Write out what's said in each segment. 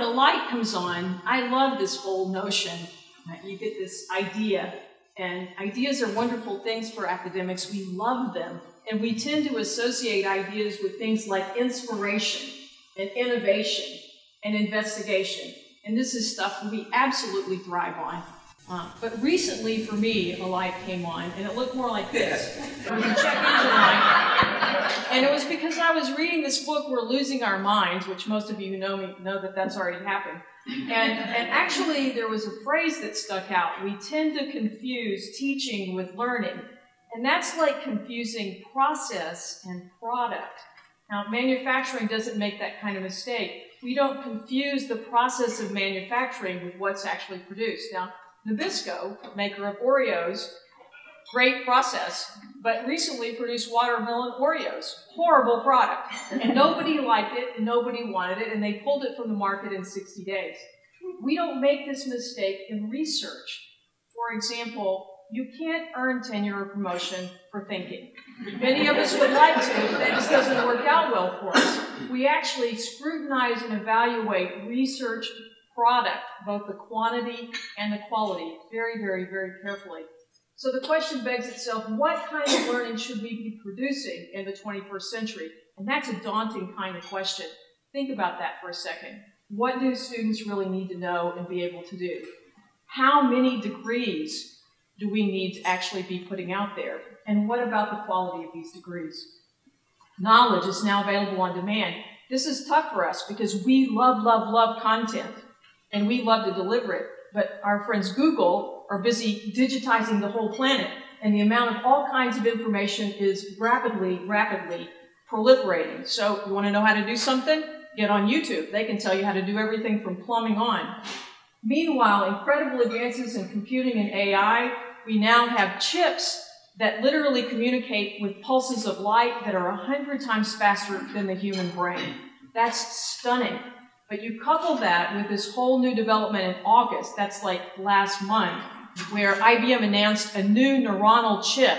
a light comes on, I love this whole notion that you get this idea. And ideas are wonderful things for academics. We love them. And we tend to associate ideas with things like inspiration and innovation and investigation. And this is stuff we absolutely thrive on. But recently, for me, a light came on, and it looked more like this. It was a check engine light. And it was because I was reading this book, We're Losing Our Minds, which most of you who know me know that that's already happened. And actually, there was a phrase that stuck out. We tend to confuse teaching with learning. And that's like confusing process and product. Now, manufacturing doesn't make that kind of mistake. We don't confuse the process of manufacturing with what's actually produced. Now, Nabisco, maker of Oreos, great process, but recently produced watermelon Oreos. Horrible product. And nobody liked it, and nobody wanted it, and they pulled it from the market in 60 days. We don't make this mistake in research. For example, you can't earn tenure or promotion for thinking. Many of us would like to, but that just doesn't work out well for us. We actually scrutinize and evaluate research product, both the quantity and the quality, very, very, very carefully. So the question begs itself, what kind of learning should we be producing in the 21st century? And that's a daunting kind of question. Think about that for a second. What do students really need to know and be able to do? How many degrees do we need to actually be putting out there? And what about the quality of these degrees? Knowledge is now available on demand. This is tough for us because we love, love, love content, and we love to deliver it. But our friends Google are busy digitizing the whole planet, and the amount of all kinds of information is rapidly, rapidly proliferating. So you want to know how to do something? Get on YouTube. They can tell you how to do everything from plumbing on. Meanwhile, incredible advances in computing and AI, we now have chips that literally communicate with pulses of light that are 100 times faster than the human brain. That's stunning. But you couple that with this whole new development in August, that's like last month, where IBM announced a new neuronal chip.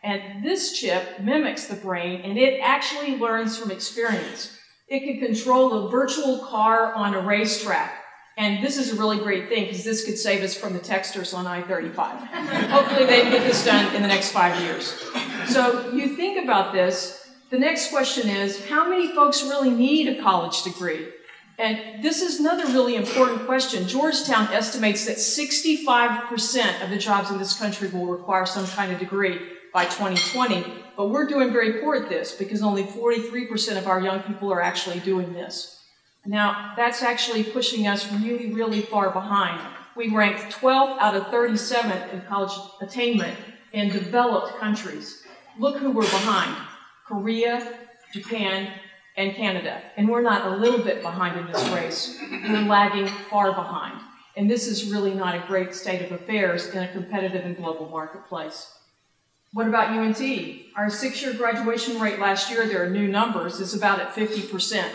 And this chip mimics the brain, and it actually learns from experience. It can control a virtual car on a racetrack. And this is a really great thing, because this could save us from the texters on I-35. Hopefully they can get this done in the next 5 years. So you think about this, the next question is, how many folks really need a college degree? And this is another really important question. Georgetown estimates that 65% of the jobs in this country will require some kind of degree by 2020, but we're doing very poor at this because only 43% of our young people are actually doing this. Now, that's actually pushing us really, really far behind. We ranked 12th out of 37 in college attainment in developed countries. Look who we're behind: Korea, Japan, and Canada. And we're not a little bit behind in this race. We're lagging far behind. And this is really not a great state of affairs in a competitive and global marketplace. What about UNT? Our 6-year graduation rate last year, there are new numbers, is about at 50%.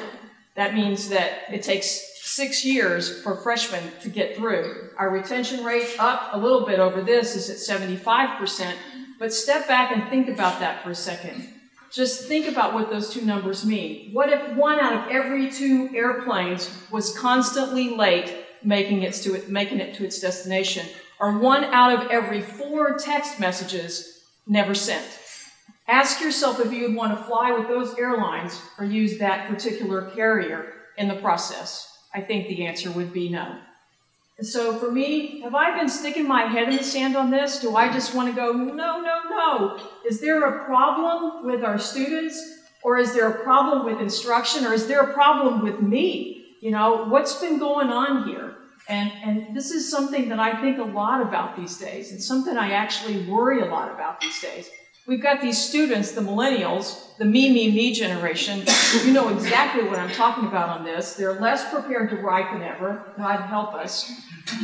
That means that it takes 6 years for freshmen to get through. Our retention rate up a little bit over this is at 75%. But step back and think about that for a second. Just think about what those two numbers mean. What if 1 out of every 2 airplanes was constantly late making it to its destination? Or 1 out of every 4 text messages never sent? Ask yourself if you would want to fly with those airlines or use that particular carrier in the process. I think the answer would be no. And so for me, have I been sticking my head in the sand on this? Do I just want to go, no, no, no? Is there a problem with our students? Or is there a problem with instruction? Or is there a problem with me? You know, what's been going on here? And this is something that I think a lot about these days. It's something I actually worry a lot about these days. We've got these students, the Millennials, the me generation. You know exactly what I'm talking about on this. They're less prepared to write than ever. God help us.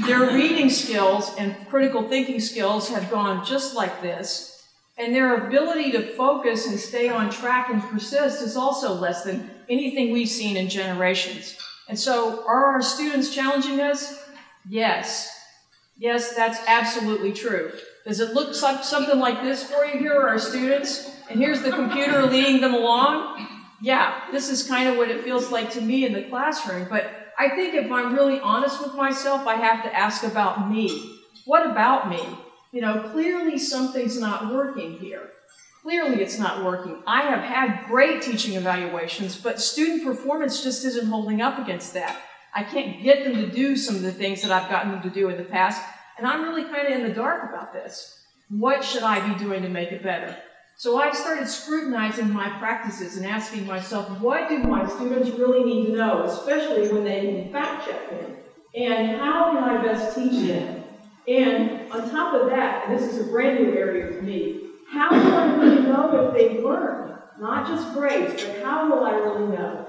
Their reading skills and critical thinking skills have gone just like this. And their ability to focus and stay on track and persist is also less than anything we've seen in generations. And so, are our students challenging us? Yes. Yes, that's absolutely true. Does it look like something like this for you? Here are our students, and here's the computer leading them along. Yeah, this is kind of what it feels like to me in the classroom, but I think if I'm really honest with myself, I have to ask about me. What about me? You know, clearly something's not working here. Clearly it's not working. I have had great teaching evaluations, but student performance just isn't holding up against that. I can't get them to do some of the things that I've gotten them to do in the past, and I'm really kind of in the dark about this. What should I be doing to make it better? So I've started scrutinizing my practices and asking myself, what do my students really need to know, especially when they can fact check me? And how can I best teach them? And on top of that, and this is a brand new area to me, how will I really know if they've learned? Not just grades, but how will I really know?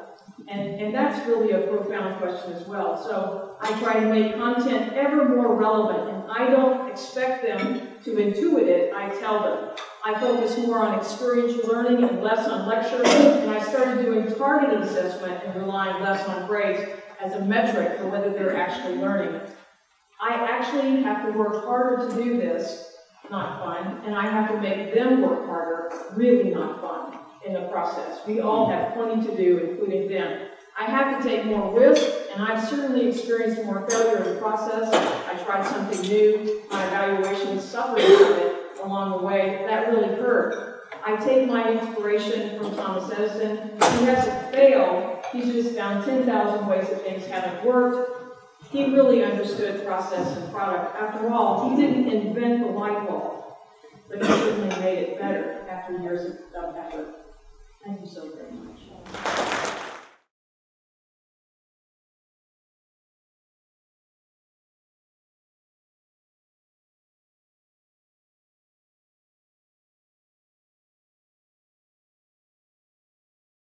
And that's really a profound question as well. So I try to make content ever more relevant, and I don't expect them to intuit it, I tell them. I focus more on experiential learning and less on lecture, and I started doing targeted assessment and relying less on grades as a metric for whether they're actually learning. I actually have to work harder to do this, not fun, and I have to make them work harder, really not fun, in the process. We all have plenty to do, including them. I have to take more risk, and I've certainly experienced more failure in the process. I tried something new, my evaluation suffered from it along the way. That really hurt. I take my inspiration from Thomas Edison. He hasn't failed, he's just found 10,000 ways that things haven't worked. He really understood process and product. After all, he didn't invent the light bulb, but he certainly made it better after years of effort. Thank you so very much.